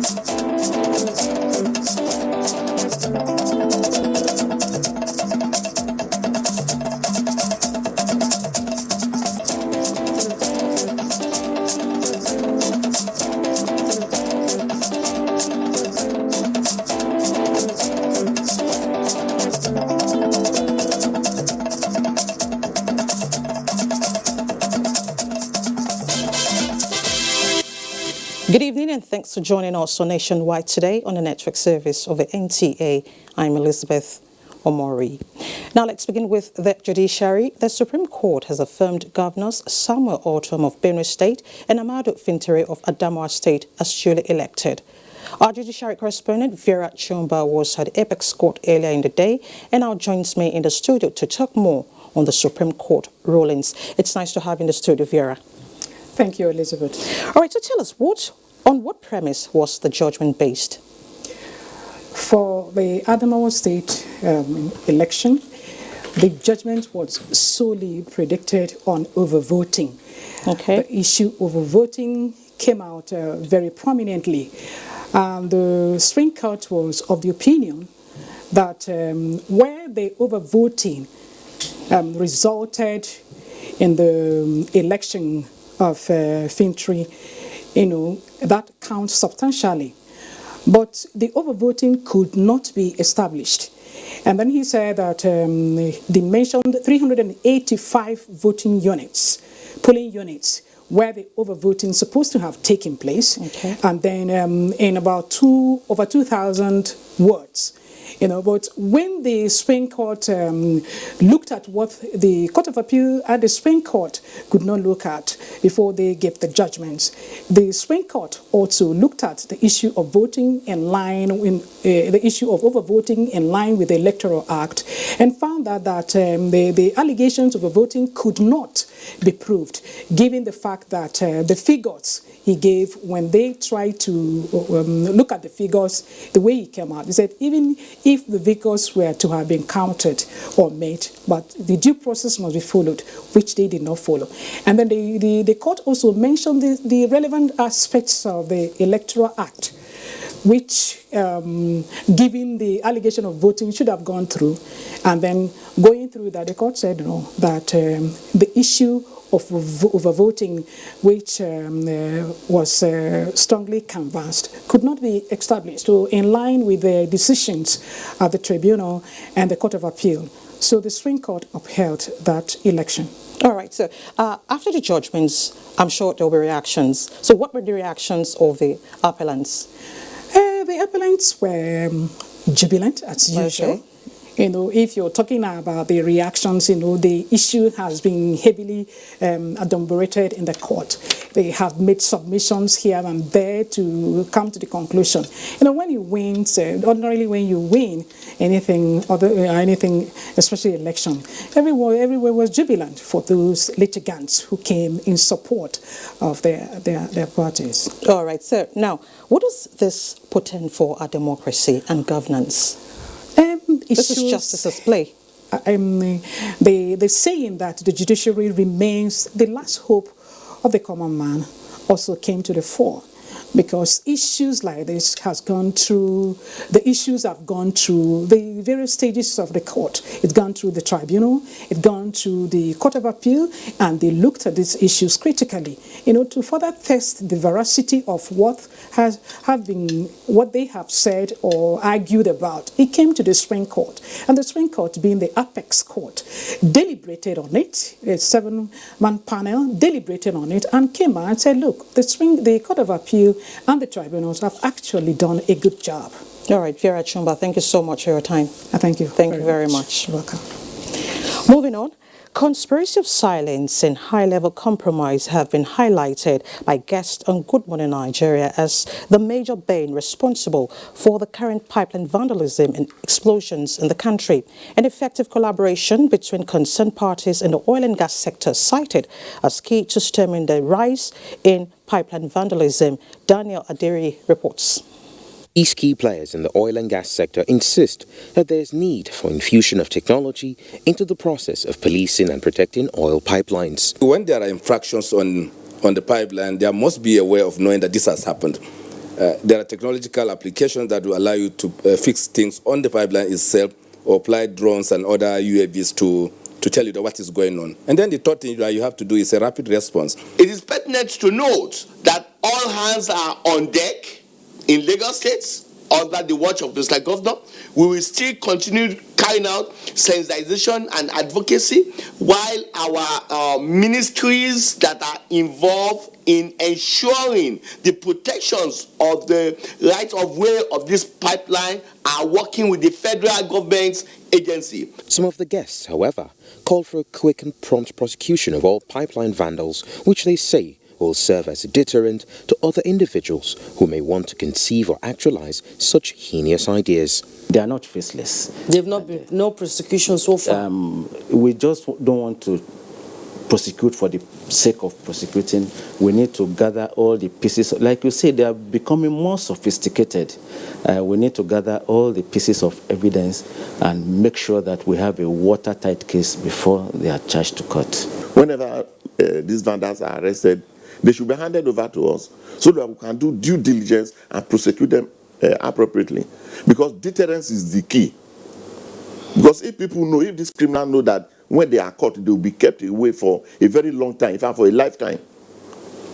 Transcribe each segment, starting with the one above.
Good evening and thanks for joining us on Nationwide today on the network service of the NTA. I'm Elizabeth Omori. Now let's begin with the judiciary. The Supreme Court has affirmed Governors Samuel Ortom of Benue State and Amadou Fintiri of Adamawa State as duly elected. Our judiciary correspondent Vera Chumba was at the Apex Court earlier in the day and now joins me in the studio to talk more on the Supreme Court rulings. It's nice to have you in the studio, Vera. Thank you, Elizabeth. All right, so tell us, on what premise was the judgment based? For the Adamawa State election, the judgment was solely predicted on overvoting. Okay. The issue of overvoting came out very prominently. The Supreme Court was of the opinion that where the overvoting resulted in the election of Fintiri, that counts substantially. But the overvoting could not be established. And then he said that they mentioned 385 voting units, polling units, where the overvoting is supposed to have taken place. Okay. And then in about over 2,000 words. But when the Supreme Court looked at what the Court of Appeal and the Supreme Court could not look at before they gave the judgments, the Supreme Court also looked at the issue of voting in line with the issue of overvoting in line with the Electoral Act, and found that the allegations of overvoting could not be proved, given the fact that the figures he gave when they tried to look at the figures, the way he came out, he said even if the figures were to have been counted or made, but the due process must be followed, which they did not follow. And then the court also mentioned the relevant aspects of the Electoral Act, which, given the allegation of voting, should have gone through. And then going through that, the court said no, that the issue of overvoting, which was strongly canvassed, could not be established, so in line with the decisions of the tribunal and the Court of Appeal. So the Supreme Court upheld that election. All right, so after the judgments, I'm sure there will be reactions. So what were the reactions of the appellants? The appellants were jubilant, as usual. Okay. If you're talking about the reactions, the issue has been heavily adumbrated in the court. They have made submissions here and there to come to the conclusion. When you win, ordinarily when you win anything, especially election, everywhere was jubilant for those litigants who came in support of their parties. All right, so now, what does this portend for our democracy and governance? This is justice's play. The saying that the judiciary remains the last hope of the common man also came to the fore, because issues like this have gone through the various stages of the court. It's gone through the tribunal, it's gone through the Court of Appeal, and they looked at these issues critically, to further test the veracity of what they have said or argued about. It came to the Supreme Court, and the Supreme Court, being the apex court, deliberated on it. A 7-man panel deliberated on it and came out and said, look, the Court of Appeal and the tribunals have actually done a good job. All right, Vera Chumba, thank you so much for your time. Thank you. Thank you very much. You're welcome. Moving on. Conspiracy of silence and high-level compromise have been highlighted by guests on Good Morning Nigeria as the major bane responsible for the current pipeline vandalism and explosions in the country. An effective collaboration between concerned parties in the oil and gas sector cited as key to stemming the rise in pipeline vandalism. Daniel Adiri reports. These key players in the oil and gas sector insist that there is need for infusion of technology into the process of policing and protecting oil pipelines. When there are infractions on the pipeline, there must be a way of knowing that this has happened. there are technological applications that will allow you to fix things on the pipeline itself, or apply drones and other UAVs to tell you what is going on. And then the third thing that you have to do is a rapid response. It is pertinent to note that all hands are on deck in Lagos State under the watch of Mr. Governor. We will still continue carrying out sensitization and advocacy while our ministries that are involved in ensuring the protections of the right of way of this pipeline are working with the federal government's agency. Some of the guests, however, called for a quick and prompt prosecution of all pipeline vandals, which they say will serve as a deterrent to other individuals who may want to conceive or actualize such heinous ideas. They are not faceless. They've not been, no prosecution so far. We just don't want to prosecute for the sake of prosecuting. We need to gather all the pieces. Like you say, they are becoming more sophisticated. We need to gather all the pieces of evidence and make sure that we have a watertight case before they are charged to court. Whenever these vandals are arrested, they should be handed over to us so that we can do due diligence and prosecute them appropriately. Because deterrence is the key. Because if people know, if these criminals know that when they are caught, they will be kept away for a very long time, in fact, for a lifetime,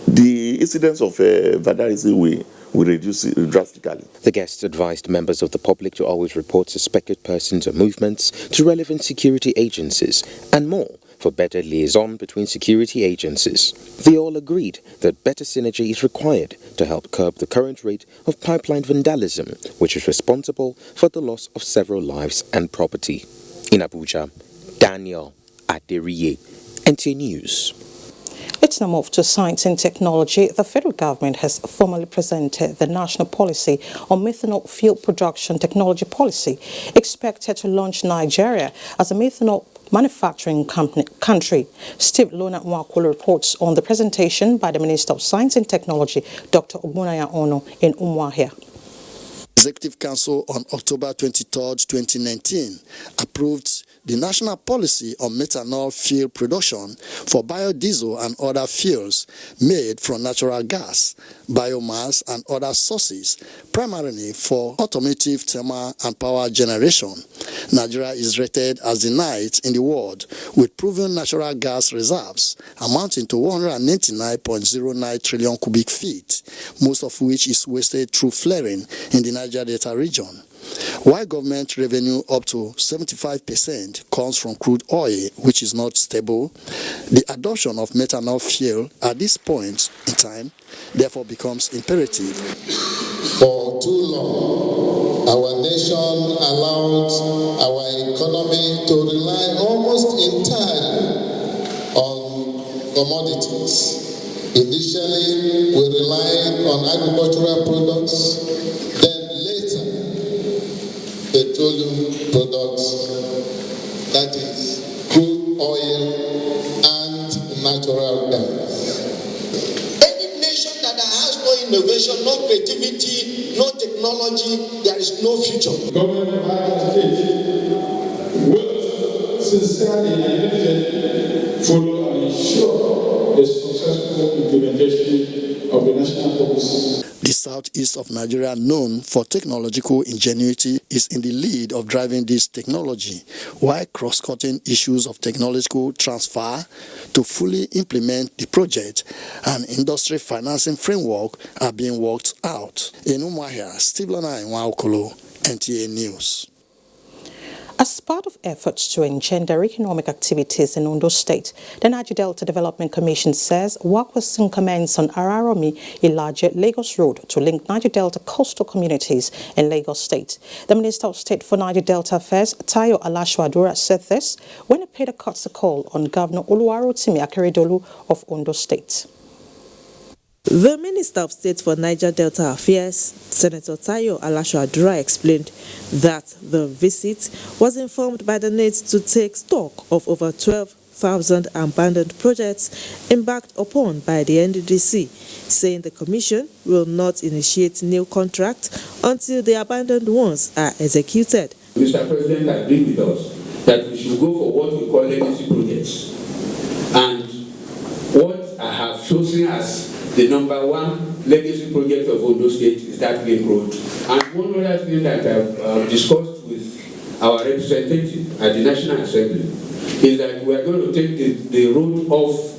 the incidence of vandalism will reduce drastically. The guests advised members of the public to always report suspected persons or movements to relevant security agencies and more for better liaison between security agencies. They all agreed that better synergy is required to help curb the current rate of pipeline vandalism, which is responsible for the loss of several lives and property. In Abuja, Daniel Aderiye, NTA News. It's now moved to science and technology. The federal government has formally presented the national policy on methanol fuel production technology policy, expected to launch Nigeria as a methanol manufacturing country. Steve Lona Nwakulu reports on the presentation by the Minister of Science and Technology, Dr. Ogbonnaya Onu, in Umuahia. Executive Council on October 23, 2019 approved the national policy on methanol fuel production for biodiesel and other fuels made from natural gas, biomass and other sources, primarily for automotive, thermal and power generation. Nigeria is rated as the ninth in the world with proven natural gas reserves amounting to 199.09 trillion cubic feet, most of which is wasted through flaring in the Niger Delta region. While government revenue up to 75% comes from crude oil, which is not stable, the adoption of methanol fuel at this point in time therefore becomes imperative. For too long, our nation allowed our economy to rely almost entirely on commodities. Initially, we relied on agricultural products, then later, petroleum products, that is, crude oil and natural gas. Any nation that has no innovation, no creativity, no technology, there is no future. Government of Niger State will sincerely and diligently follow and ensure the successful implementation of the national policy. The southeast of Nigeria, known for technological ingenuity, is in the lead of driving this technology, while cross-cutting issues of technological transfer to fully implement the project and industry financing framework are being worked out. In Umuahia, Steve Lona Nwakulu, NTA News. As part of efforts to engender economic activities in Ondo State, the Niger Delta Development Commission says work will soon commence on Araromi Ilaje Lagos Road to link Niger Delta coastal communities in Lagos State. The Minister of State for Niger Delta Affairs, Tayo Alashuadura, said this when he paid a courtesy call on Governor Oluwarotimi Akeredolu of Ondo State. The Minister of State for Niger Delta Affairs, Senator Tayo Alashuadura, explained that the visit was informed by the need to take stock of over 12,000 abandoned projects embarked upon by the NDDC, saying the Commission will not initiate new contracts until the abandoned ones are executed. Mr. President agreed with us that we should go for what we call legacy projects. And what I have chosen as the number one legacy project of Ondo State is that link road. And one other thing that I've discussed with our representative at the National Assembly is that we are going to take the road off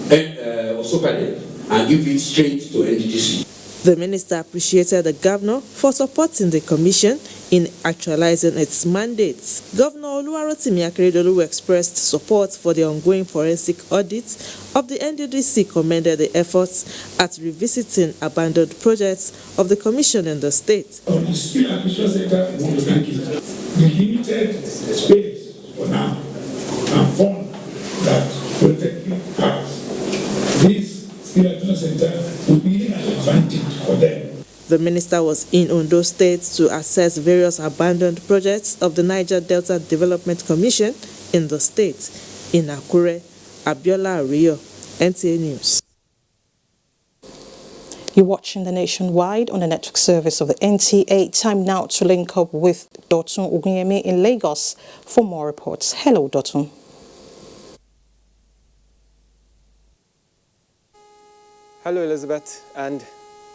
Osopade and give it straight to NDDC. The minister appreciated the governor for supporting the commission in actualizing its mandates. Governor Oluwarotimi Akeredolu expressed support for the ongoing forensic audit of the NDDC, commended the efforts at revisiting abandoned projects of the commission in the state. On the skill acquisition center, we want to thank you. The limited space for now and fund that Polytechnic has. This skill acquisition center will be an advantage for them. The minister was in Ondo State to assess various abandoned projects of the Niger Delta Development Commission in the state. In Akure, Abiola Rio, NTA News. You're watching the Nationwide on the network service of the NTA. Time now to link up with Dotun Ogunyemi in Lagos for more reports. Hello, Dotun. Hello, Elizabeth, and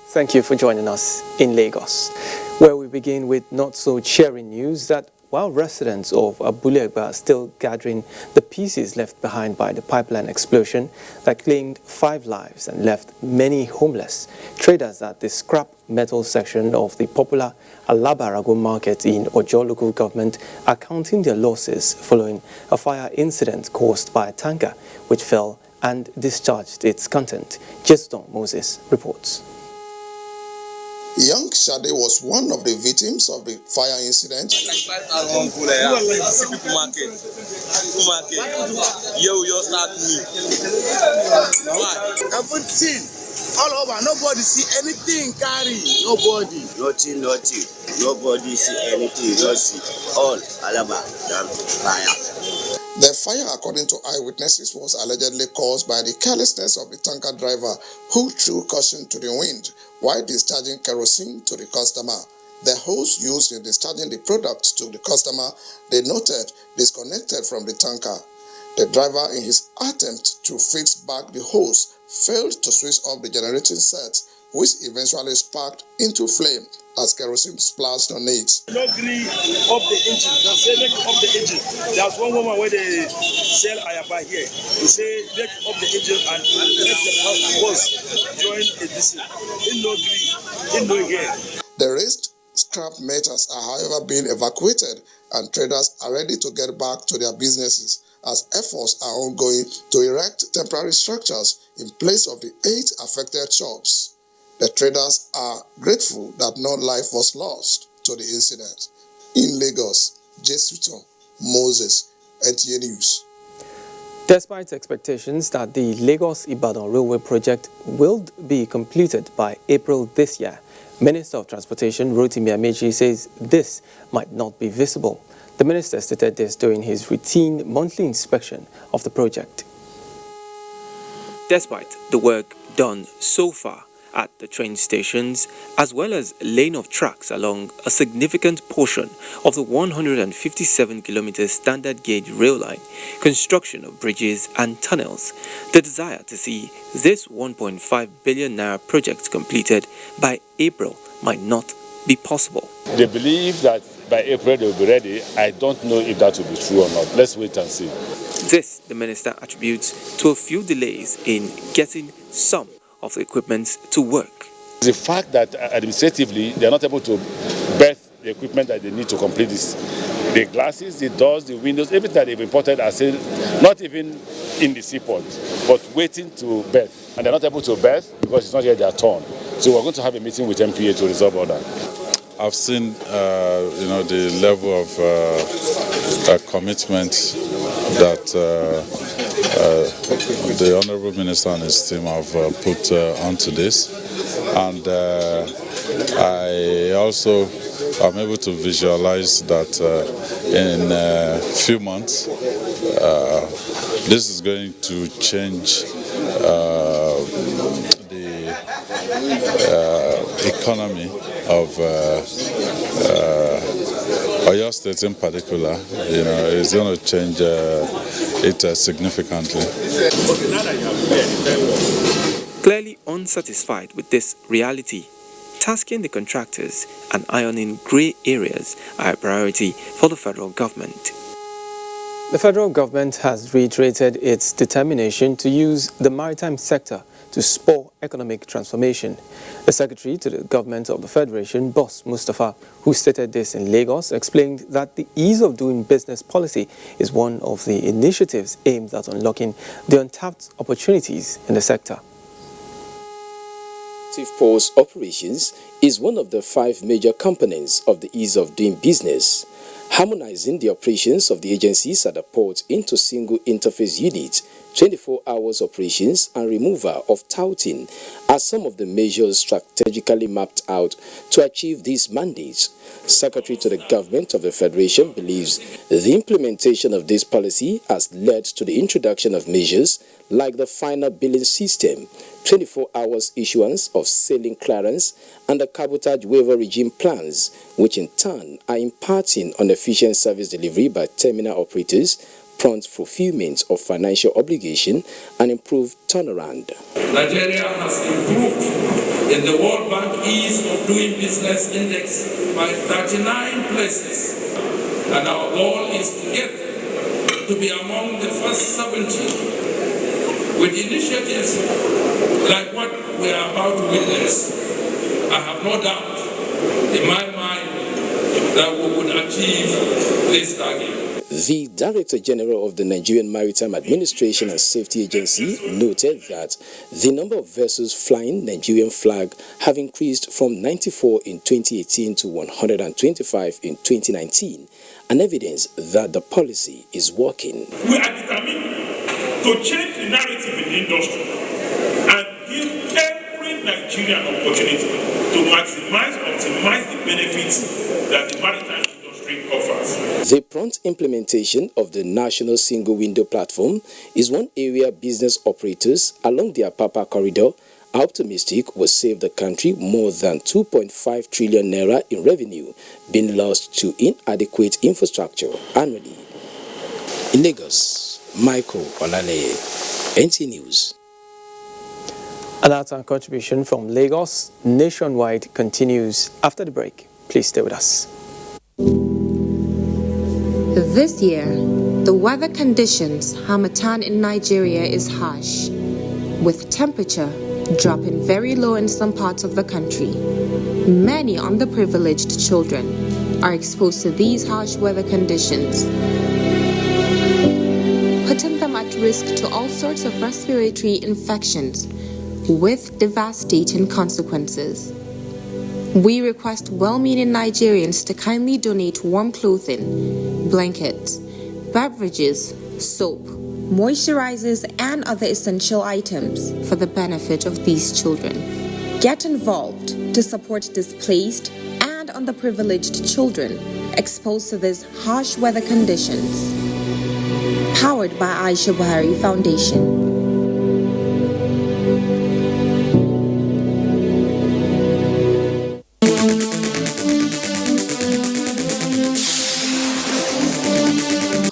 thank you for joining us in Lagos, where we begin with not-so-cheering news that while residents of Abule-Egba are still gathering the pieces left behind by the pipeline explosion that claimed 5 lives and left many homeless, traders at the scrap metal section of the popular Alabarago market in Ojo local government are counting their losses following a fire incident caused by a tanker which fell and discharged its content. Jeston Moses reports. Young Shade was one of the victims of the fire incident. Everything all over, nobody see anything carry, nobody. Nothing. Nobody see anything, don't see. All Alaba, fire. The fire, according to eyewitnesses, was allegedly caused by the carelessness of the tanker driver who threw caution to the wind while discharging kerosene to the customer. The hose used in discharging the product to the customer, they noted, disconnected from the tanker. The driver, in his attempt to fix back the hose, failed to switch off the generating set, which eventually sparked into flame as kerosene splashed on it. No green up the engine. They say make up the engine. There's one woman where they sell ayaba here. They say make up the engine and let the hose join a diesel. In no green, in no here. The raised scrap metals are however being evacuated and traders are ready to get back to their businesses as efforts are ongoing to erect temporary structures in place of the 8 affected shops. The traders are grateful that no life was lost to the incident. In Lagos, Jeston Moses, NTA News. Despite expectations that the Lagos-Ibadan Railway project will be completed by April this year, Minister of Transportation Rotimi Amechi says this might not be visible. The minister stated this during his routine monthly inspection of the project. Despite the work done so far at the train stations, as well as lane of tracks along a significant portion of the 157-kilometer standard gauge rail line, construction of bridges and tunnels, the desire to see this 1.5 billion naira project completed by April might not be possible. They believe that by April they will be ready. I don't know if that will be true or not. Let's wait and see. This, the minister attributes to a few delays in getting some of the equipment to work. The fact that administratively they are not able to berth the equipment that they need to complete this. The glasses, the doors, the windows, everything that they've imported are still not even in the seaport, but waiting to berth. And they're not able to berth because it's not yet their turn. So we're going to have a meeting with MPA to resolve all that. I've seen, the level of commitment that the Honourable Minister and his team have put onto this, and I also am able to visualize that in a few months, this is going to change the economy of Oyo State in particular. It's going to change it significantly. clearly unsatisfied with this reality. Tasking the contractors and ironing grey areas are a priority for the federal government. The federal government has reiterated its determination to use the maritime sector to spur economic transformation. The Secretary to the Government of the Federation, Boss Mustapha, who stated this in Lagos, explained that the ease of doing business policy is one of the initiatives aimed at unlocking the untapped opportunities in the sector. Ports operations is one of the 5 major components of the ease of doing business. Harmonizing the operations of the agencies at the port into single interface units, 24 hours operations and removal of touting are some of the measures strategically mapped out to achieve these mandates. Secretary to the Government of the Federation believes the implementation of this policy has led to the introduction of measures like the final billing system, 24 hours issuance of sailing clearance, and the cabotage waiver regime plans, which in turn are imparting on efficient service delivery by terminal operators, prompt fulfillment of financial obligation, and improved turnaround. Nigeria has improved in the World Bank Ease of Doing Business Index by 39 places, and our goal is to get to be among the first 70. With initiatives like what we are about to witness, I have no doubt in my mind that we would achieve this target. The Director General of the Nigerian Maritime Administration and Safety Agency noted that the number of vessels flying Nigerian flag have increased from 94 in 2018 to 125 in 2019, an evidence that the policy is working. We are determined to change the narrative in the industry and give every Nigerian opportunity to optimize the benefits that the maritime industry offers. The prompt implementation of the National Single Window Platform is one area business operators along the Apapa corridor are optimistic will save the country more than 2.5 trillion naira in revenue being lost to inadequate infrastructure annually. In Lagos, Michael Olale, NT News. Another contribution from Lagos Nationwide continues after the break. Please stay with us. This year, the weather conditions Harmattan in Nigeria is harsh, with temperature dropping very low in some parts of the country. Many underprivileged children are exposed to these harsh weather conditions, putting them at risk to all sorts of respiratory infections with devastating consequences. We request well-meaning Nigerians to kindly donate warm clothing, blankets, beverages, soap, moisturizers, and other essential items for the benefit of these children. Get involved to support displaced and underprivileged children exposed to these harsh weather conditions. Powered by Aisha Buhari Foundation.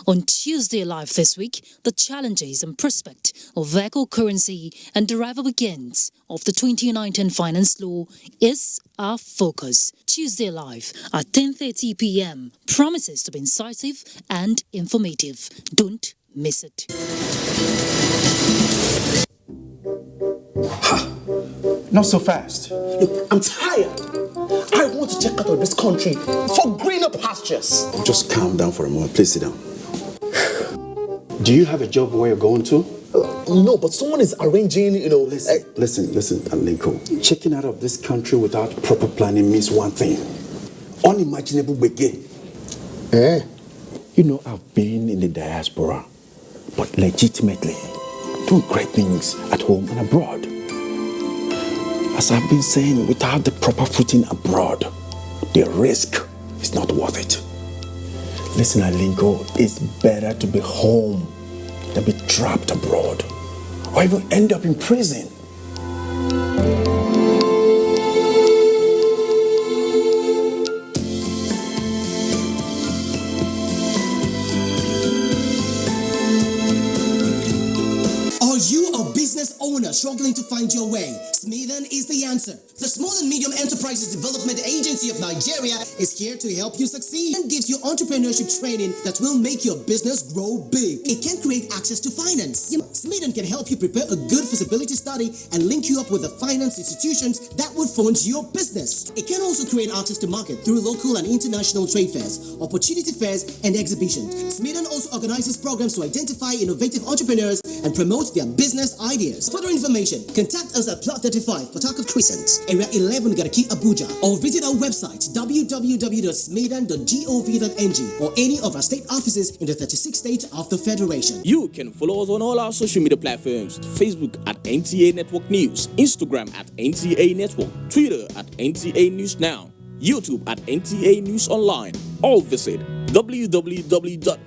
On Tuesday Live this week, the challenges and prospect of eco-currency and derivable gains of the 2019 Finance Law is our focus. Tuesday Live at 10:30 p.m. promises to be incisive and informative. Don't miss it. Not so fast. Look, I'm tired. I want to check out of this country for greener pastures. Just calm down for a moment. Please sit down. Do you have a job where you're going to? No, but someone is arranging, Listen, Alinko. Checking out of this country without proper planning means one thing. Unimaginable begin. You know, I've been in the diaspora, but legitimately doing great things at home and abroad. As I've been saying, without the proper footing abroad, the risk is not worth it. Listen, Alinko, it's better to be home than be trapped abroad or even end up in prison. Are you a business owner struggling struggling to find your way? Smedan is the answer. The Small and Medium Enterprises Development Agency of Nigeria is here to help you succeed and gives you entrepreneurship training that will make your business grow big. It can create access to finance. Smedan can help you prepare a good feasibility study and link you up with the finance institutions that would fund your business. It can also create access to market through local and international trade fairs, opportunity fairs, and exhibitions. Smedan also organizes programs to identify innovative entrepreneurs and promote their business ideas. For further information, contact us at Plot 35, Port Harcourt Crescent, Area 11, Garaki, Abuja, or visit our website www.smedan.gov.ng or any of our state offices in the 36 states of the Federation. You can follow us on all our social media platforms: Facebook at NTA Network News, Instagram at NTA Network, Twitter at NTA News Now, YouTube at NTA News Online. Or visit www.nta.ng.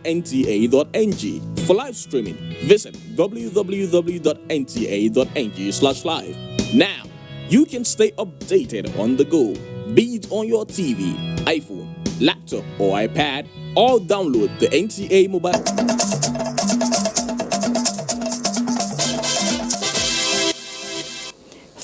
For live streaming, visit www.nta.ng/live. Now, you can stay updated on the go, be it on your TV, iPhone, laptop, or iPad, or download the NTA mobile.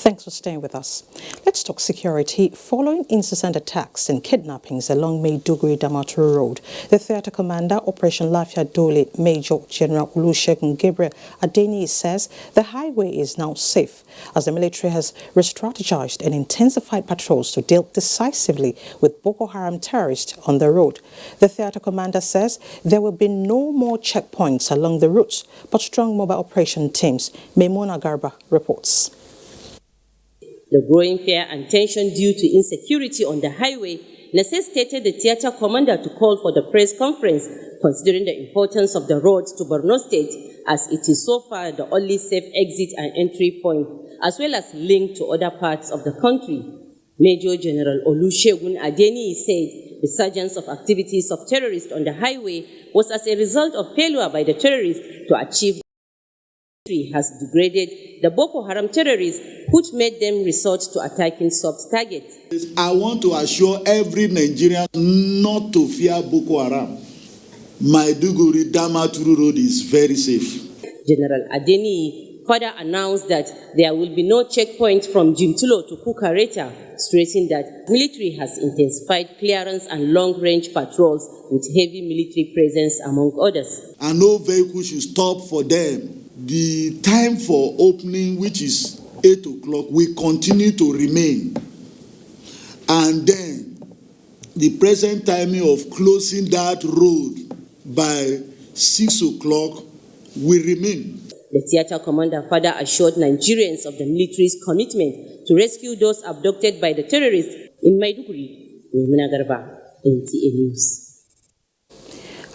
Thanks for staying with us. Let's talk security. Following incessant attacks and kidnappings along Maiduguri-Damaturu Road, the theatre commander, Operation Lafia Dole, Major General Olusegun Gabriel Adeni, says the highway is now safe as the military has re-strategized and intensified patrols to deal decisively with Boko Haram terrorists on the road. The theatre commander says there will be no more checkpoints along the routes, but strong mobile operation teams. Maimuna Garba reports. The growing fear and tension due to insecurity on the highway necessitated the theatre commander to call for the press conference, considering the importance of the road to Borno State, as it is so far the only safe exit and entry point, as well as link to other parts of the country. Major General Olusegun Adeni said the resurgence of activities of terrorists on the highway was as a result of failure by the terrorists to achieve has degraded the Boko Haram terrorists, which made them resort to attacking soft targets. I want to assure every Nigerian not to fear Boko Haram. Maiduguri Damaturu Road is very safe. General Adeni further announced that there will be no checkpoint from Jimtulo to Kukareta, stressing that military has intensified clearance and long-range patrols with heavy military presence, among others. And no vehicle should stop for them. The time for opening, which is 8 o'clock, will continue to remain. And then the present timing of closing that road by 6 o'clock will remain. The theatre commander further assured Nigerians of the military's commitment to rescue those abducted by the terrorists in Maiduguri. Maimuna Garba, NTA News.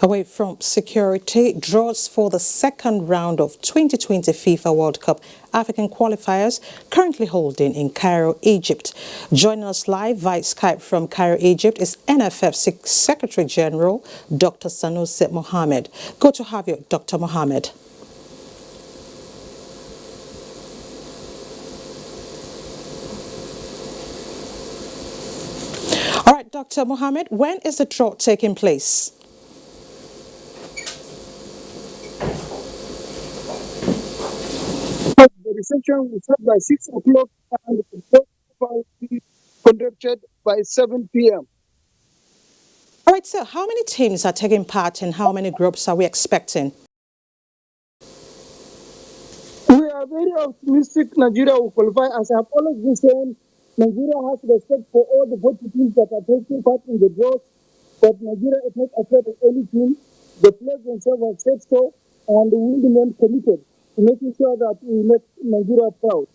Away from security, draws for the second round of 2020 FIFA World Cup African qualifiers currently holding in Cairo, Egypt. Joining us live via Skype from Cairo, Egypt is NFF Secretary General Dr. Sanusi Mohammed. Good to have you, Dr. Mohammed. All right, Dr. Mohammed, when is the draw taking place? The reception will start by 6 o'clock and the will be conducted by 7 p.m. All right, so how many teams are taking part and how many groups are we expecting? We are very optimistic Nigeria will qualify. As I have always been saying, Nigeria has respect for all the 40 teams that are taking part in the draws, but Nigeria is not afraid of any team. The players themselves have said so, and we remain committed to making sure that we make Nigeria proud.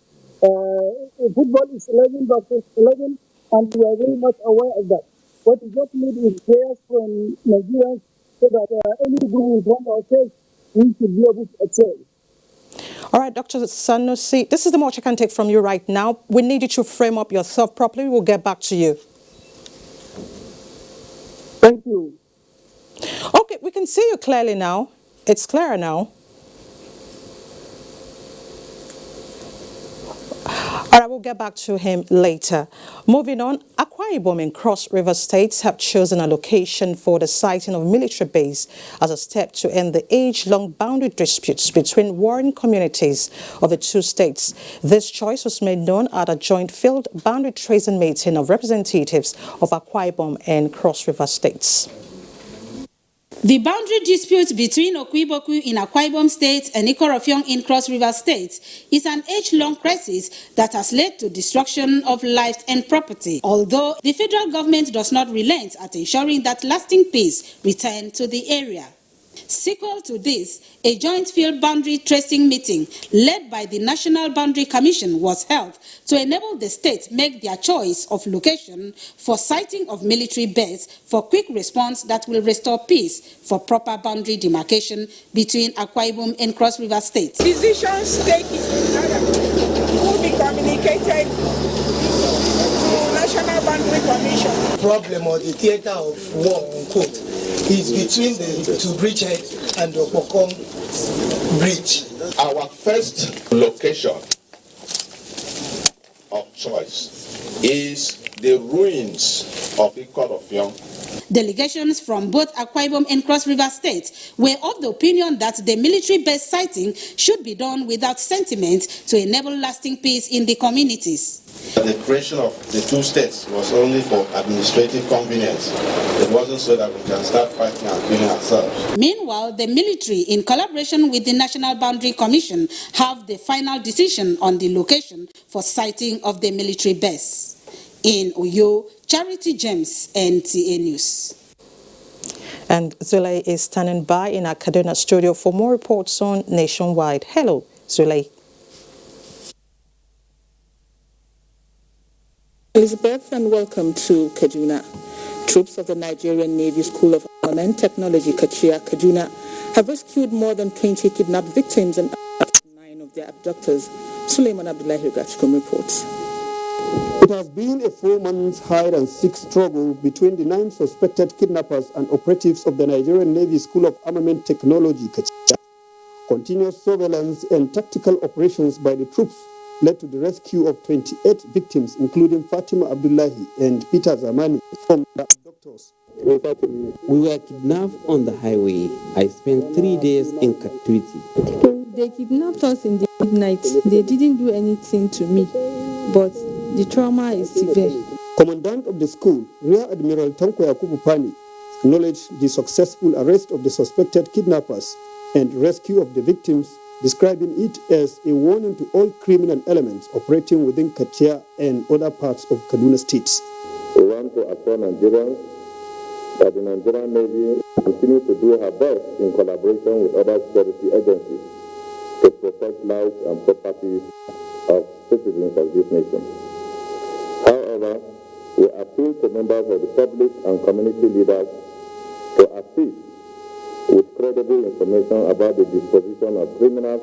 Football is 11 versus 11, and we are very much aware of that. What we just need is players from Nigerians so that any group we find ourselves, we should be able to excel. All right, Dr. Sanusi, this is the much I can take from you right now. We need you to frame up yourself properly. We'll get back to you. Thank you. Okay, we can see you clearly now. It's clearer now. All right, we'll get back to him later. Moving on, Akwa Ibom and Cross River states have chosen a location for the siting of military base as a step to end the age-long boundary disputes between warring communities of the two states. This choice was made known at a joint field boundary tracing meeting of representatives of Akwa Ibom and Cross River states. The boundary dispute between Okwiboku in Akwa Ibom State and Ikorofiong in Cross River State is an age-long crisis that has led to destruction of lives and property, although the federal government does not relent at ensuring that lasting peace return to the area. Sequel to this, a joint field boundary tracing meeting led by the National Boundary Commission was held to enable the state make their choice of location for siting of military base for quick response that will restore peace for proper boundary demarcation between Akwa Ibom and Cross River states. Decisions taken will be communicated to National Boundary Commission. Problem or the theater of war, unquote, is between the two bridgehead and the Opokom Bridge. Our first location of choice is the ruins of Ikorofiong. Delegations from both Akwa Ibom and Cross River State were of the opinion that the military-based siting should be done without sentiment to enable lasting peace in the communities. The creation of the two states was only for administrative convenience. It wasn't so that we can start fighting and killing ourselves. Meanwhile, the military, in collaboration with the National Boundary Commission, have the final decision on the location for siting of the military base. In Uyo, Charity James, NTA News. And Zulay is standing by in our Kaduna studio for more reports on Nationwide. Hello, Zulay. Elizabeth, and welcome to Kaduna. Troops of the Nigerian Navy School of Armament Technology, Kachia, Kaduna, have rescued more than 20 kidnapped victims and 9 of their abductors. Suleiman Abdullahi Gachkum reports. It has been a 4-month hide-and-seek struggle between the 9 suspected kidnappers and operatives of the Nigerian Navy School of Armament Technology, Kachia. Continuous surveillance and tactical operations by the troops led to the rescue of 28 victims, including Fatima Abdullahi and Peter Zamani from the abductors. We were kidnapped on the highway. I spent 3 days in captivity. They kidnapped us in the midnight. They didn't do anything to me, but the trauma is severe. Commandant of the school, Rear Admiral Tanko Yakubu Pani, acknowledged the successful arrest of the suspected kidnappers and rescue of the victims, describing it as a warning to all criminal elements operating within Kachia and other parts of Kaduna State. We want to assure Nigerians that the Nigerian Navy will continue to do her best in collaboration with other security agencies to protect lives and properties of citizens of this nation. However, we appeal to members of the public and community leaders to assist with credible information about the disposition of criminals.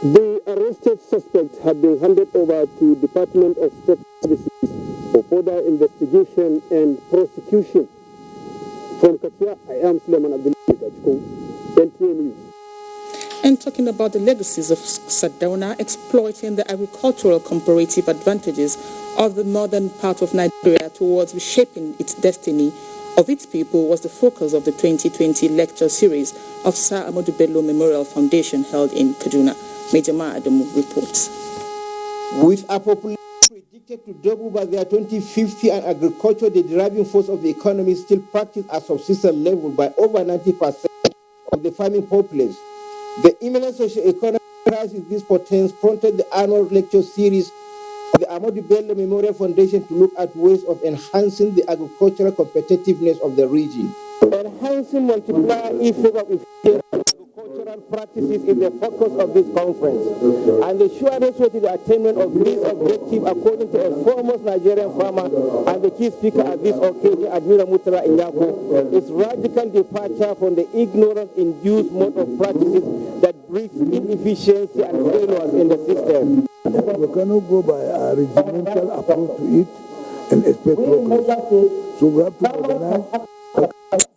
The arrested suspects have been handed over to Department of State Services for further investigation and prosecution. From Kachia, I am Suleiman Abdullahi Gachko, NTA News. And talking about the legacies of Sardauna exploiting the agricultural comparative advantages of the northern part of Nigeria towards reshaping its destiny of its people was the focus of the 2020 lecture series of Sir Ahmadu Bello Memorial Foundation held in Kaduna. Major Ma Adamu reports. With a population predicted to double by the year 2050 and agriculture the driving force of the economy still practiced at subsistence level by over 90% of the farming populace, the imminent socio-economic crisis this portends prompted the annual lecture series of the Ahmadu Bello Memorial Foundation to look at ways of enhancing the agricultural competitiveness of the region. Enhancing multiplier effect of efficient agricultural practices is the focus of this conference, and the surest way to the attainment of this objective, according to a foremost Nigerian farmer and the key speaker at this occasion, Admiral Mutara Inyako, is radical departure from the ignorance-induced mode of practices that brings inefficiency and failures in the system. We cannot go by a regimental approach to it and expect progress. So we have to organize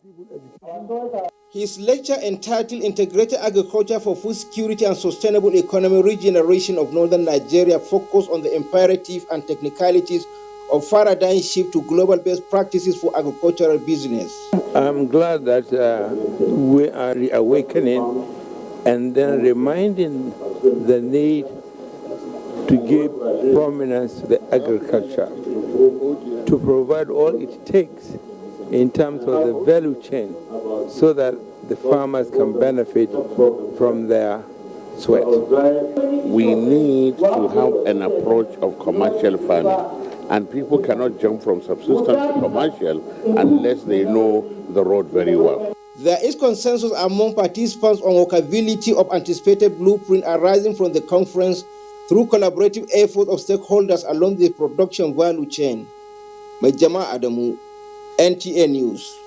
people education His lecture entitled Integrated Agriculture for Food Security and Sustainable Economic Regeneration of Northern Nigeria focused on the imperative and technicalities of paradigm shift to global best practices for agricultural business. I'm glad that we are reawakening and then reminding the need to give prominence to the agriculture, to provide all it takes in terms of the value chain so that the farmers can benefit from their sweat. We need to have an approach of commercial farming, and people cannot jump from subsistence to commercial unless they know the road very well. There is consensus among participants on workability of anticipated blueprint arising from the conference through collaborative efforts of stakeholders along the production value chain. Majama Adamu, NTA News.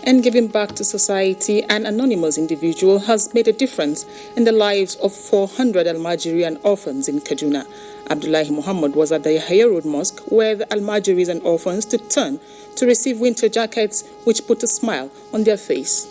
And giving back to society, an anonymous individual has made a difference in the lives of 400 Almajiri and orphans in Kaduna. Abdullahi Muhammad was at the Yahya Road Mosque where the Almajiris and orphans took turn to receive winter jackets which put a smile on their face.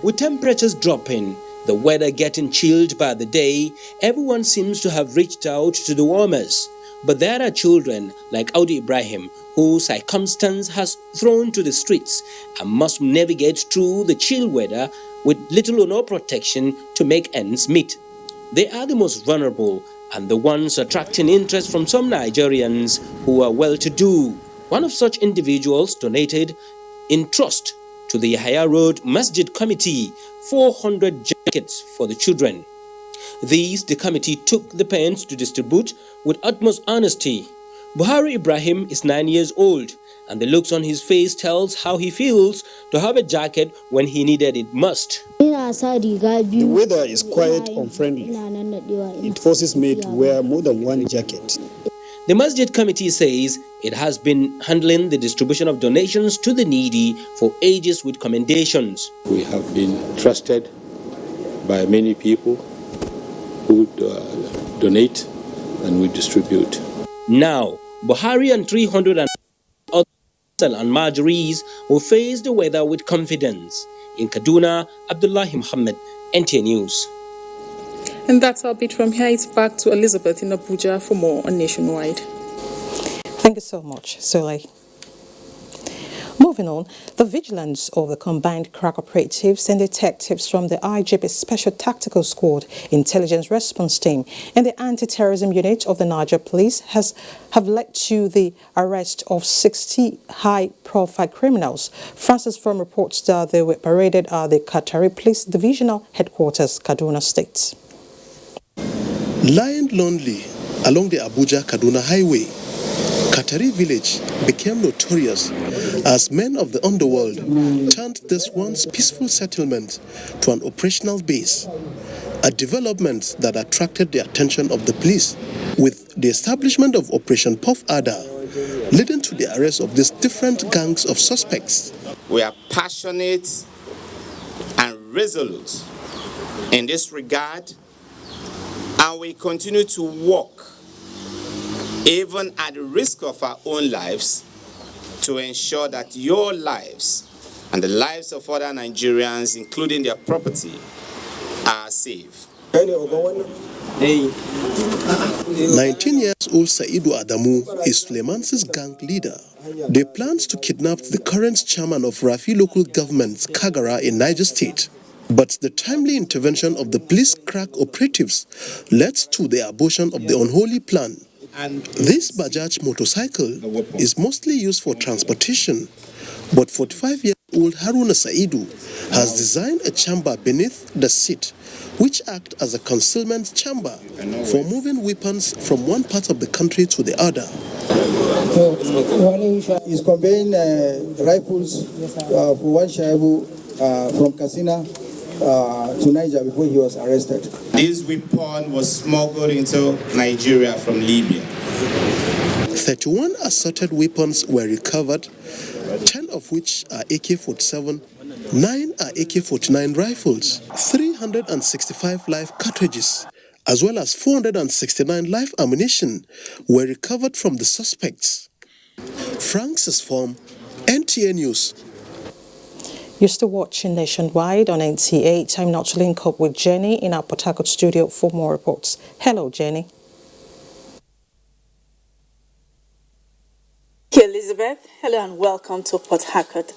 With temperatures dropping, the weather getting chilled by the day, everyone seems to have reached out to the warmers. But there are children like Audi Ibrahim who circumstance has thrown to the streets and must navigate through the chill weather with little or no protection to make ends meet. They are the most vulnerable and the ones attracting interest from some Nigerians who are well-to-do. One of such individuals donated in trust to the Yahya Road Masjid Committee 400 jackets for the children. These the committee took the pains to distribute with utmost honesty. Buhari Ibrahim is 9 years old, and the looks on his face tells how he feels to have a jacket when he needed it most. The weather is quite unfriendly. It forces me to wear more than one jacket. The Masjid Committee says it has been handling the distribution of donations to the needy for ages with commendations. We have been trusted by many people who donate and we distribute. Now, Buhari and 300 and other Almajiris will face the weather with confidence. In Kaduna, Abdullahi Muhammad, NTA News. And that's our bit from here. It's back to Elizabeth in Abuja for more on Nationwide. Thank you so much, Soleil. Moving on, the vigilance of the combined crack operatives and detectives from the IGP Special Tactical Squad Intelligence Response Team and the Anti-Terrorism Unit of the Niger Police have led to the arrest of 60 high-profile criminals. Francis Firm reports that they were paraded at the Qatari Police Divisional Headquarters, Kaduna State. Lying lonely along the Abuja-Kaduna Highway, Qatari village became notorious as men of the underworld turned this once peaceful settlement to an operational base, a development that attracted the attention of the police with the establishment of Operation Puff Adder, leading to the arrest of these different gangs of suspects. We are passionate and resolute in this regard, and we continue to work even at the risk of our own lives, to ensure that your lives and the lives of other Nigerians, including their property, are safe. 19-year-old Saidu Adamu is Suleiman's gang leader. They planned to kidnap the current chairman of Rafi local government, Kagara, in Niger State. But the timely intervention of the police crack operatives led to the abortion of the unholy plan. This Bajaj motorcycle is mostly used for transportation, but 45-year-old Haruna Saidu has designed a chamber beneath the seat, which acts as a concealment chamber for moving weapons from one part of the country to the other. He's conveying rifles for one Shaibu from Katsina to Niger before he was arrested. This weapon was smuggled into Nigeria from Libya. 31 assorted weapons were recovered, 10 of which are AK-47, 9 are AK-49 rifles, 365 live cartridges, as well as 469 live ammunition were recovered from the suspects. Francis Form, NTA News. You're still watching Nationwide on NTA. Time now to link up with Jenny in our Port Harcourt studio for more reports. Hello, Jenny. Thank you, Elizabeth. Hello and welcome to Port Harcourt.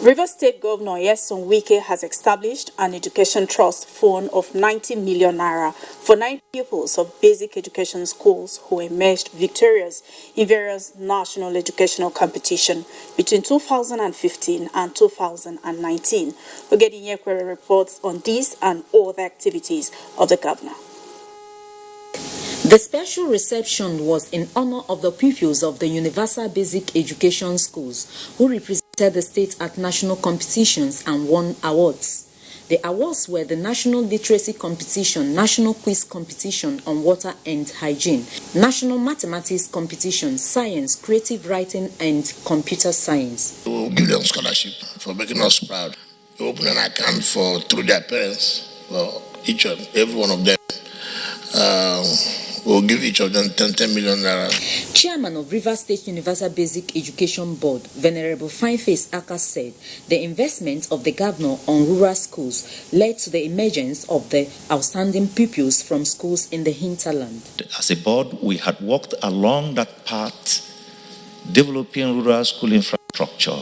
Rivers State Governor Nyesom Wike has established an education trust fund of 90 million naira for 9 pupils of basic education schools who emerged victorious in various national educational competition between 2015 and 2019. We're getting Yekwere reports on this and other activities of the governor. The special reception was in honor of the pupils of the Universal Basic Education Schools who represented the state at national competitions and won awards. The awards were the National Literacy Competition, National Quiz Competition on Water and Hygiene, National Mathematics Competition, Science, Creative Writing and Computer Science. We will give them scholarship for making us proud. We open an account through their parents for each and every one of them. We'll give each of them 10 million naira. Chairman of Rivers State Universal Basic Education Board, Venerable Fineface Aka said the investment of the governor on rural schools led to the emergence of the outstanding pupils from schools in the hinterland. As a board, we had worked along that path, developing rural school infrastructure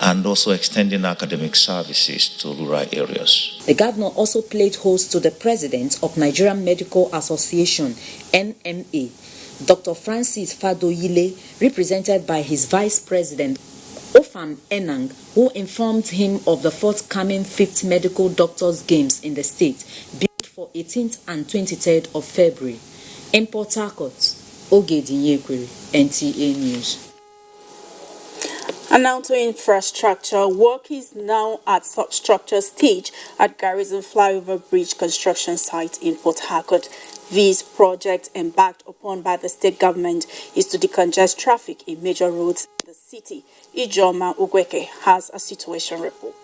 and also extending academic services to rural areas. The governor also played host to the president of Nigerian Medical Association, NMA, Dr. Francis Fadoyile, represented by his vice president, Ofam Enang, who informed him of the forthcoming 5th Medical Doctors Games in the state, built for 18th and 23rd of February. In Port Harcourt, Ogedi Nyekwere, NTA News. And now to infrastructure. Work is now at substructure stage at Garrison Flyover Bridge construction site in Port Harcourt. This project, embarked upon by the state government, is to decongest traffic in major roads in the city. Ijoma Ugweke has a situation report.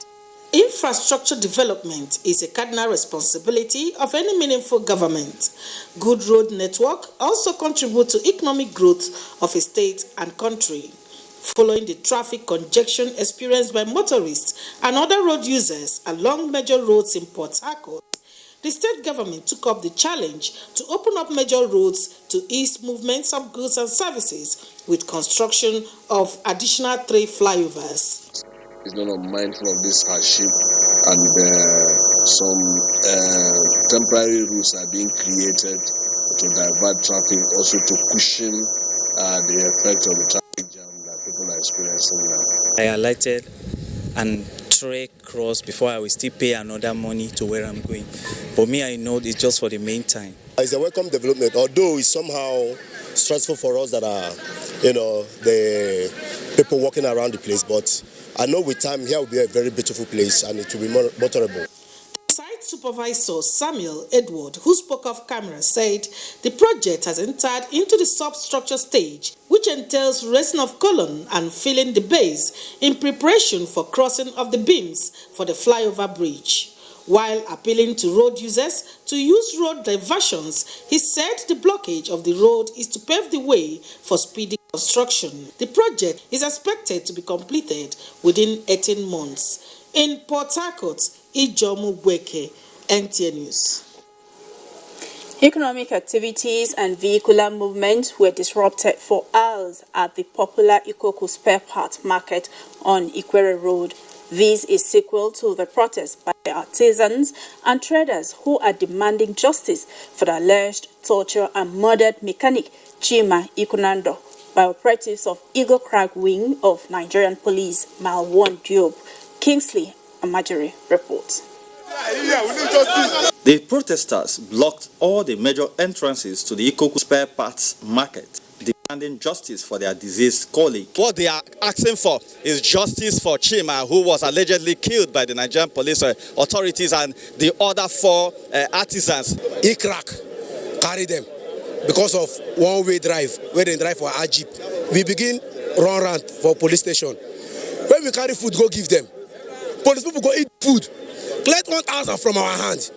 Infrastructure development is a cardinal responsibility of any meaningful government. Good road network also contributes to economic growth of a state and country. Following the traffic congestion experienced by motorists and other road users along major roads in Port Harcourt, the state government took up the challenge to open up major roads to ease movements of goods and services with construction of additional 3 flyovers. It's not mindful of this hardship, and some temporary routes are being created to divert traffic, also to cushion the effect of the traffic jam that people are experiencing now. I alighted and trek cross before I will still pay another money to where I'm going. For me, I know it's just for the main time. It's a welcome development, although it's somehow stressful for us that are, the people walking around the place. But I know with time here will be a very beautiful place and it will be more motorable. Site supervisor Samuel Edward, who spoke off camera, said the project has entered into the substructure stage, which entails raising of column and filling the base in preparation for crossing of the beams for the flyover bridge. While appealing to road users to use road diversions, he said the blockage of the road is to pave the way for speedy construction. The project is expected to be completed within 18 months. In Port Harcourt, Ijomu Gweke, NTA News. Economic activities and vehicular movement were disrupted for hours at the popular Ikoku spare part market on Ikwere Road. This is sequel to the protest by artisans and traders who are demanding justice for the alleged torture and murdered mechanic Chima Ikunando by operatives of Eagle Crag Wing of Nigerian Police, Mile 1 Job. Kingsley Amajiri reports. The protesters blocked all the major entrances to the Ikoku spare parts market, demanding justice for their deceased colleague. What they are asking for is justice for Chima, who was allegedly killed by the Nigerian police authorities and the other 4 artisans. ICRAC carry them because of one-way drive, where they drive for our jeep. We begin run around for police station. When we carry food, go give them. Police people go eat food. Collect 1,000 from our hand.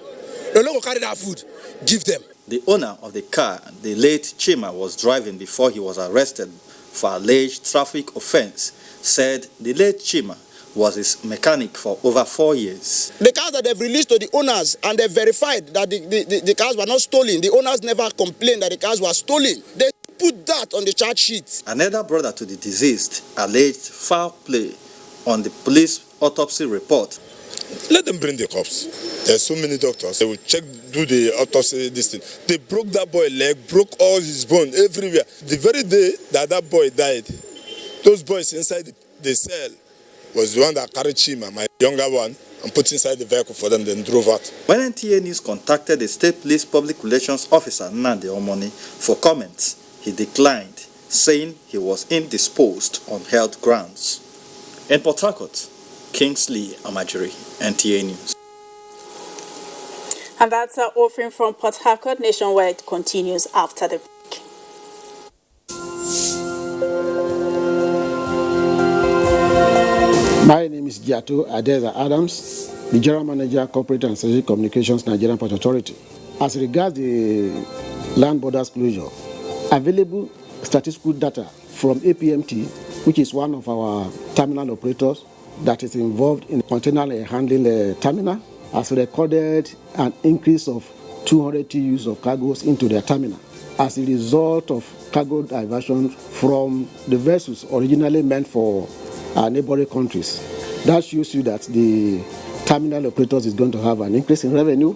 They don't go carry that food. Give them. The owner of the car the late Chima was driving before he was arrested for alleged traffic offense said the late Chima was his mechanic for over 4 years. The cars that they've released to the owners and they've verified that the cars were not stolen, the owners never complained that the cars were stolen. They put that on the charge sheet. Another brother to the deceased alleged foul play on the police autopsy report. Let them bring the cops. There's so many doctors. They will do the autopsy, this thing. They broke that boy's leg, broke all his bone everywhere. The very day that boy died, those boys inside the cell was the one that carried Chima, my younger one, and put inside the vehicle for them, then drove out. When NTA News contacted the State Police Public Relations Officer, Nnamdi Omoni, for comments, he declined, saying he was indisposed on health grounds. In Port Harcourt, Kingsley Amajiri, NTA News. And that's our offering from Port Harcourt. Nationwide continues after the break. My name is Giato Adeza Adams, the General Manager, Corporate and Strategic Communications, Nigerian Port Authority. As regards the land borders closure, available statistical data from APMT, which is one of our terminal operators that is involved in container handling terminal, has recorded an increase of 200 TEUs of cargoes into their terminal as a result of cargo diversion from the vessels originally meant for neighboring countries. That shows you that the terminal operators is going to have an increase in revenue,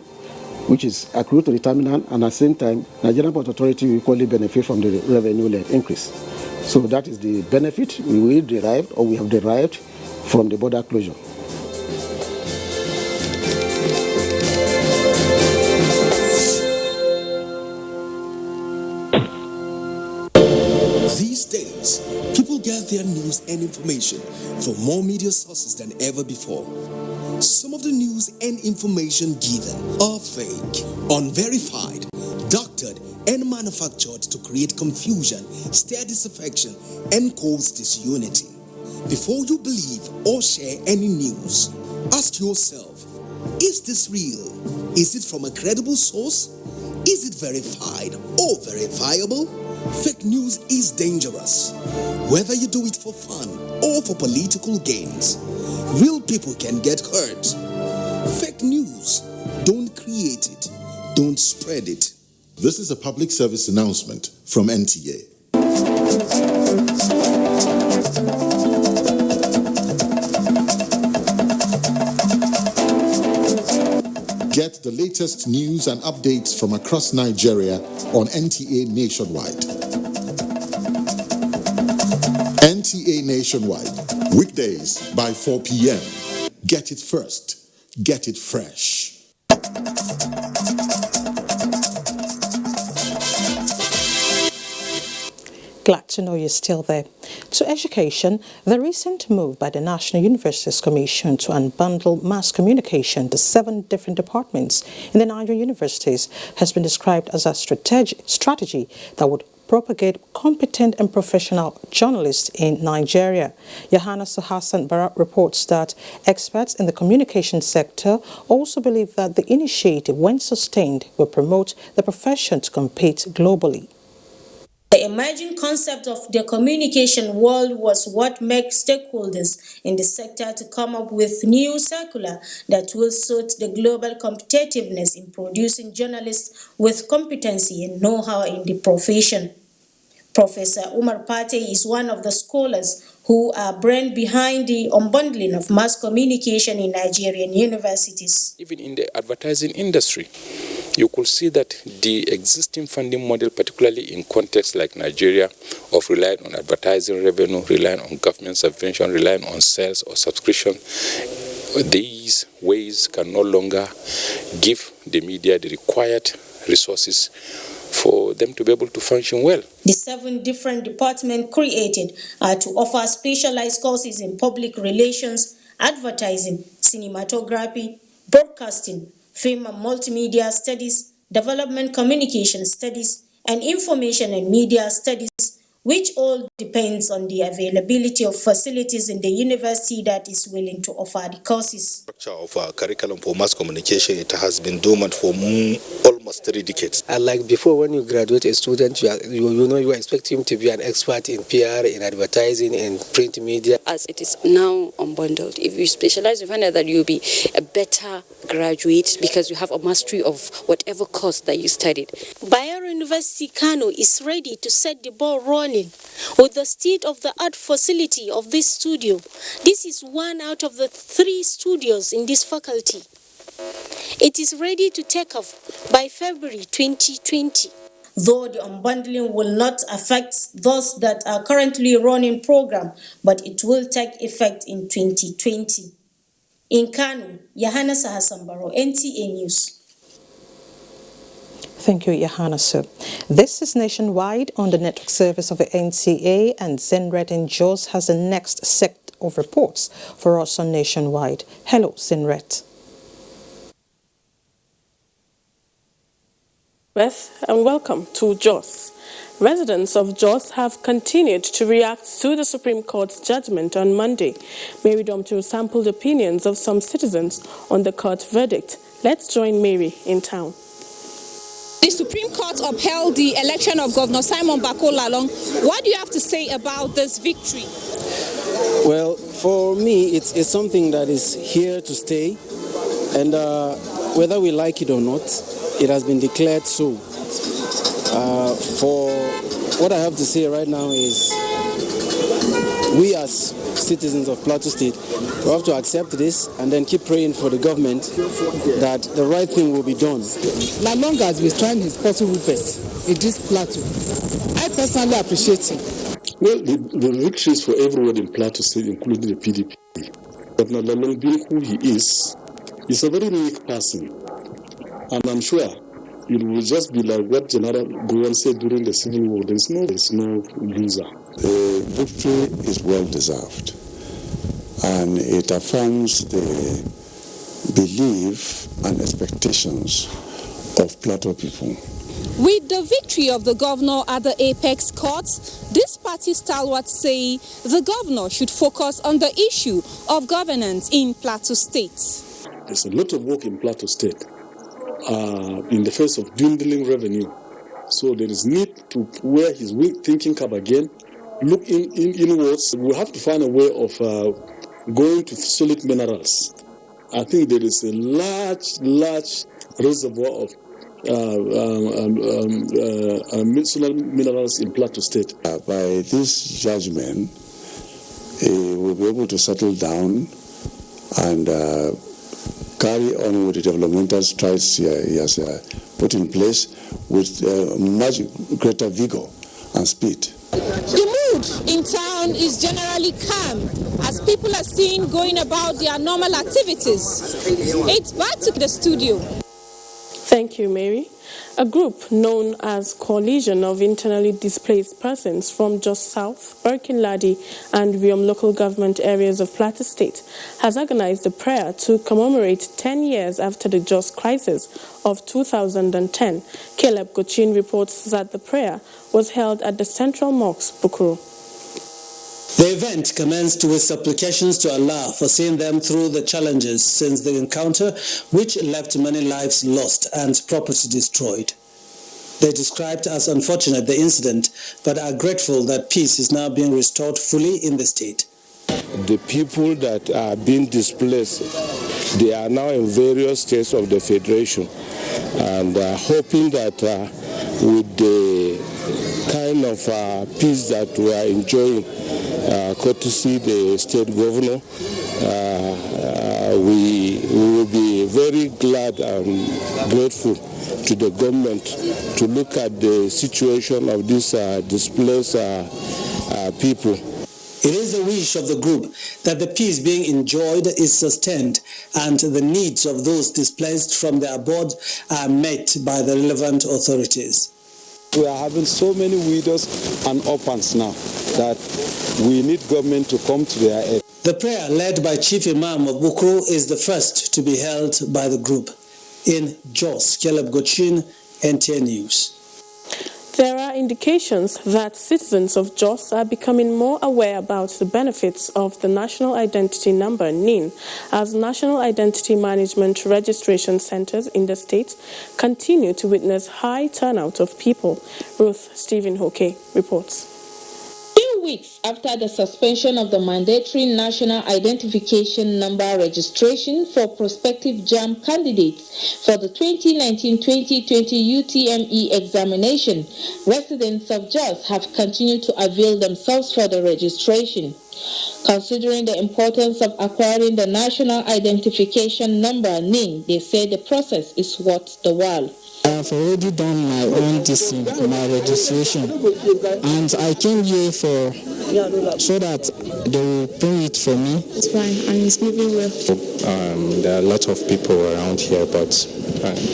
which is accrued to the terminal, and at the same time, Nigerian Port Authority will equally benefit from the revenue increase. So that is the benefit we have derived from the border closure. These days, people get their news and information from more media sources than ever before. Some of the news and information given are fake, unverified, doctored, and manufactured to create confusion, stir disaffection, and cause disunity. Before you believe or share any news, ask yourself, is this real? Is it from a credible source? Is it verified or verifiable? Fake news is dangerous, whether you do it for fun or for political gains. Real people can get hurt. Fake news, don't create it, don't spread it. This is a public service announcement from NTA. Get the latest news and updates from across Nigeria on NTA Nationwide. NTA Nationwide, weekdays by 4 p.m. Get it first, get it fresh. Glad to know you're still there. To education, the recent move by the National Universities Commission to unbundle mass communication to 7 different departments in the Nigerian universities has been described as a strategy that would propagate competent and professional journalists in Nigeria. Yohana Hassan Barat reports that experts in the communication sector also believe that the initiative, when sustained, will promote the profession to compete globally. The emerging concept of the communication world was what made stakeholders in the sector to come up with new circular that will suit the global competitiveness in producing journalists with competency and know-how in the profession. Professor Umar Pate is one of the scholars who are brain behind the unbundling of mass communication in Nigerian universities. Even in the advertising industry, you could see that the existing funding model, particularly in contexts like Nigeria, of relying on advertising revenue, relying on government subvention, relying on sales or subscription, these ways can no longer give the media the required resources for them to be able to function well. The 7 different departments created are to offer specialized courses in public relations, advertising, cinematography, broadcasting, film and multimedia studies, development communication studies, and information and media studies, which all depends on the availability of facilities in the university that is willing to offer the courses. Of our curriculum for mass communication, it has been dormant for almost 3 decades. And like before, when you graduate a student, you expect him to be an expert in PR, in advertising, in print media. As it is now unbundled, if you specialize, you find out that you'll be a better graduate because you have a mastery of whatever course that you studied. Bayero University Kano is ready to set the ball rolling with the state-of-the-art facility of this studio. This is one out of the 3 studios in this faculty. It is ready to take off by February 2020. Though the unbundling will not affect those that are currently running program, but it will take effect in 2020. In Kano, Yahana Sahasambaro, NTA News. Thank you, Yahana, sir. This is Nationwide on the network service of the NTA, and Zenret in Jos has the next set of reports for us on Nationwide. Hello, Zenret. Beth, and welcome to Jos. Residents of Jos have continued to react to the Supreme Court's judgment on Monday. Mary Domto sampled opinions of some citizens on the court verdict. Let's join Mary in town. The Supreme Court upheld the election of Governor Simon Bako Lalong. What do you have to say about this victory? Well, for me, it's something that is here to stay. And whether we like it or not, it has been declared so. For what I have to say right now is we as citizens of Plateau State, we have to accept this and then keep praying for the government that the right thing will be done. Lalong has been trying his possible best in this plateau. I personally appreciate him. Well, the victories for everyone in Plateau State, including the PDP. Governor Lalong, being who he is a very unique person. And I'm sure it will just be like what General Gowon said during the Civil War. There's no loser. The victory is well deserved, and it affirms the belief and expectations of Plateau people. With the victory of the governor at the apex courts, this party stalwarts say the governor should focus on the issue of governance in Plateau State. There's a lot of work in Plateau State in the face of dwindling revenue. So there is need to wear his thinking cap again, look inwards. We have to find a way of going to solid minerals. I think there is a large reservoir of medicinal minerals in Plateau State. By this judgment, we'll be able to settle down and carry on with the developmental strides he has put in place with much greater vigor and speed. The mood in town is generally calm as people are seen going about their normal activities. It's back to the studio. Thank you, Mary. A group known as Coalition of Internally Displaced Persons from Jos South, Birkin-Ladi and Riom local government areas of Plateau State has organized a prayer to commemorate 10 years after the Jos crisis of 2010. Caleb Gochin reports that the prayer was held at the Central Mosque, Bukuru. The event commenced with supplications to Allah for seeing them through the challenges since the encounter, which left many lives lost and property destroyed. They described as unfortunate the incident, but are grateful that peace is now being restored fully in the state. The people that are being displaced, they are now in various states of the Federation, and hoping that with the kind of peace that we are enjoying, courtesy the state governor, we will be very glad and grateful to the government to look at the situation of these displaced people. It is the wish of the group that the peace being enjoyed is sustained and the needs of those displaced from their abode are met by the relevant authorities. We are having so many widows and orphans now that we need government to come to their aid. The prayer led by Chief Imam of Bukuru is the first to be held by the group. In Jos, Caleb Gochin, NTA News. There are indications that citizens of Jos are becoming more aware about the benefits of the National Identity Number, NIN, as National Identity Management Registration Centers in the state continue to witness high turnout of people. Ruth Stephen Hoke reports. 2 weeks after the suspension of the mandatory National Identification Number registration for prospective JAMB candidates for the 2019-2020 UTME examination, residents of Jos have continued to avail themselves for the registration. Considering the importance of acquiring the National Identification Number, NIN, they say the process is worth the while. I've already done my own my registration, and I came here so that they will bring it for me. It's fine, and it's moving well. There are a lot of people around here, but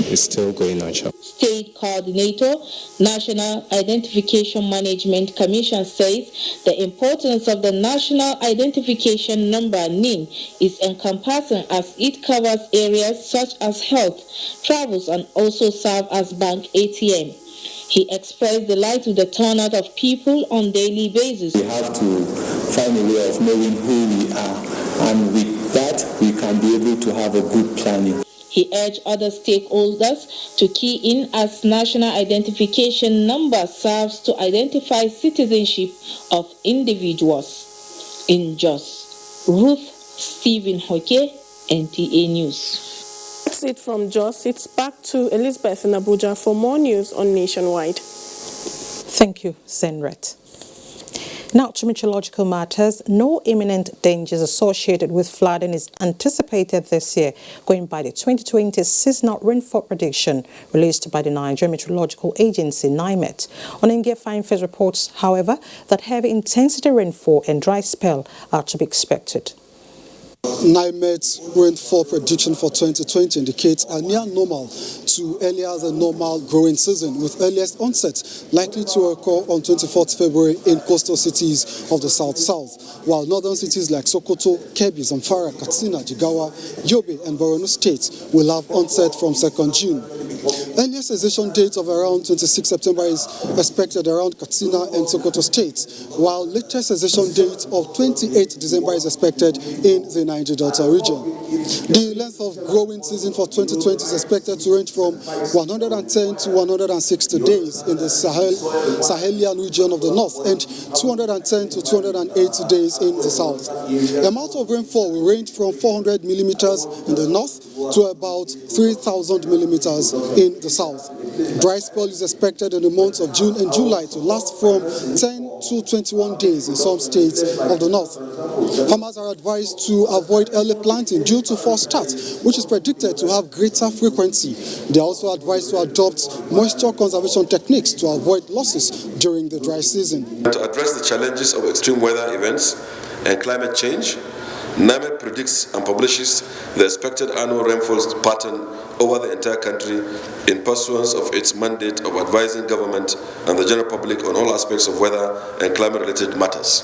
it's still going on. State Coordinator, National Identification Management Commission says the importance of the National Identification Number, NIN, is encompassing as it covers areas such as health, travels, and also serve as bank ATM. He expressed delight with the turnout of people on daily basis. We have to find a way of knowing who we are, and with that we can be able to have a good planning. He urged other stakeholders to key in as National Identification Number serves to identify citizenship of individuals. In Jos, Ruth Stephen Hoke, NTA News. That's it from Jos. It's back to Elizabeth in Abuja for more news on Nationwide. Thank you, Zenret. Now to meteorological matters. No imminent dangers associated with flooding is anticipated this year, going by the 2020 seasonal rainfall prediction released by the Nigerian Meteorological Agency, NIMET. Onengia Fine-Face reports, however, that heavy intensity rainfall and dry spell are to be expected. NIMET's rainfall prediction for 2020 indicates a near normal to earlier than normal growing season, with earliest onset likely to occur on 24th February in coastal cities of the South-South, while northern cities like Sokoto, Kebbi, Zamfara, Katsina, Jigawa, Yobe and Borno states will have onset from 2nd June. Earliest cessation date of around 26 September is expected around Katsina and Sokoto states, while latest cessation date of 28 December is expected in the Niger Delta region. The length of growing season for 2020 is expected to range from 110 to 160 days in the Sahelian region of the north and 210 to 280 days in the south. The amount of rainfall will range from 400 millimeters in the north to about 3,000 millimeters in the south. Dry spell is expected in the months of June and July to last from 10 to 21 days in some states of the north. Farmers are advised to avoid early planting due to false start, which is predicted to have greater frequency. They are also advised to adopt moisture conservation techniques to avoid losses during the dry season. To address the challenges of extreme weather events and climate change, NIMET predicts and publishes the expected annual rainfall pattern over the entire country in pursuance of its mandate of advising government and the general public on all aspects of weather and climate-related matters.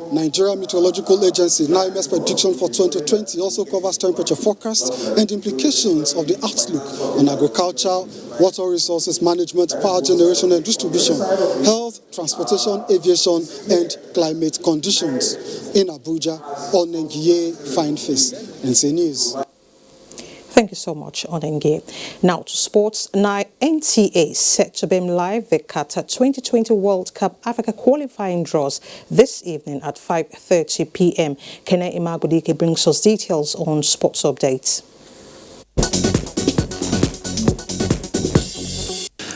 Nigeria Meteorological Agency, NIMET's prediction for 2020 also covers temperature forecasts and implications of the outlook on agriculture, water resources management, power generation and distribution, health, transportation, aviation, and climate conditions. In Abuja, Onengie Fine-Face, NC News. Thank you so much, Onengie. Now to sports. Now, NTA set to beam live the Qatar 2020 World Cup Africa qualifying draws this evening at 5:30 p.m. Kene Imagudike brings us details on sports updates.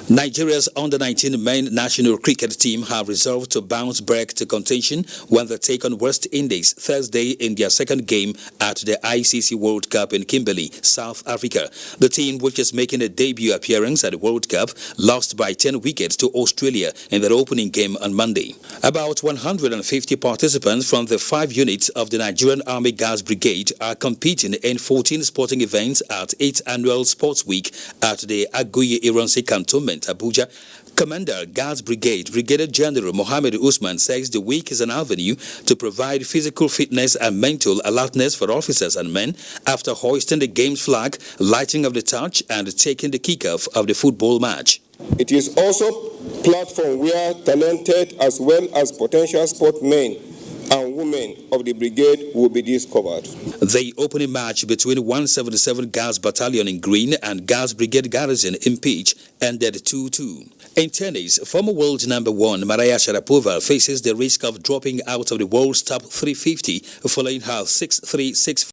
Nigeria's under-19 men national cricket team have resolved to bounce back to contention when they take on West Indies Thursday in their second game at the ICC World Cup in Kimberley, South Africa. The team, which is making a debut appearance at the World Cup, lost by 10 wickets to Australia in their opening game on Monday. About 150 participants from the 5 units of the Nigerian Army Guards Brigade are competing in 14 sporting events at 8th Annual Sports Week at the Aguye Ironsi Cantonment, Abuja. Commander, Guards Brigade, Brigadier General Mohammed Usman says the week is an avenue to provide physical fitness and mental alertness for officers and men after hoisting the game's flag, lighting of the torch, and taking the kickoff of the football match. It is also a platform where talented as well as potential sportsmen and women of the brigade will be discovered. The opening match between 177 Guards Battalion in green and Guards Brigade Garrison in peach ended 2-2. In tennis, former world number 1 Maria Sharapova faces the risk of dropping out of the world's top 350 following her 6-3, 6-4